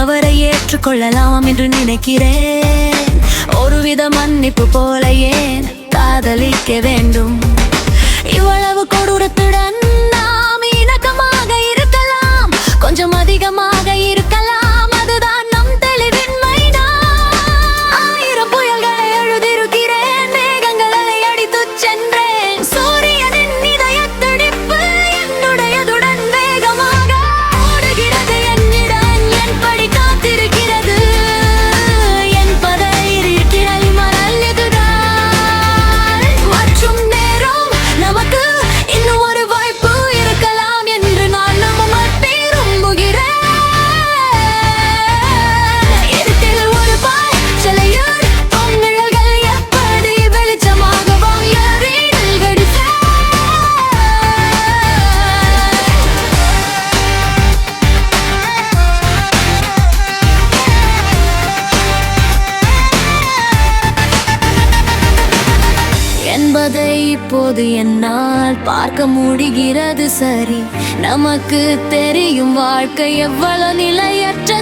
தவறை ஏற்றுக்கொள்ளலாம் என்று நினைக்கிறேன். ஒருவித மன்னிப்பு போல ஏன் காதலிக்க வேண்டும்? இவ்வளவு கொடூரத்துடன் நாம் இணக்கமாக இருக்கலாம், கொஞ்சம் அதிகமாக இருக்கலாம். அதுதான் நம் தெளிவின்மைதான். 1000 புயல்களை எழுதியிருக்கிறேன், மேகங்களை அடித்துச் சென்றேன். சூரியனின் இதயத் துடிப்பு என்னுடையதுடன் வேகமாக ஓடுகிறது. என்னிடம் என்படி காத்திருக்கிறது. என் பதையிருக்கிற மணல் இதுதான். மற்றும் நேரம் நமக்கு இன்னும் ஒரு வாய்ப்பு இருக்கலாம் என்று நான் நம்ப விரும்புகிறேன். இடத்தில் ஒரு பாய்ச்சலையோடு பொன்னிழல்கள் எப்படி வெளிச்சமாக வாயறில் கடித்தேன். என்பதை இப்போது என்னால் பார்க்க முடிகிறது. சரி, நமக்கு தெரியும் வாழ்க்கை எவ்வளவு நிலையற்ற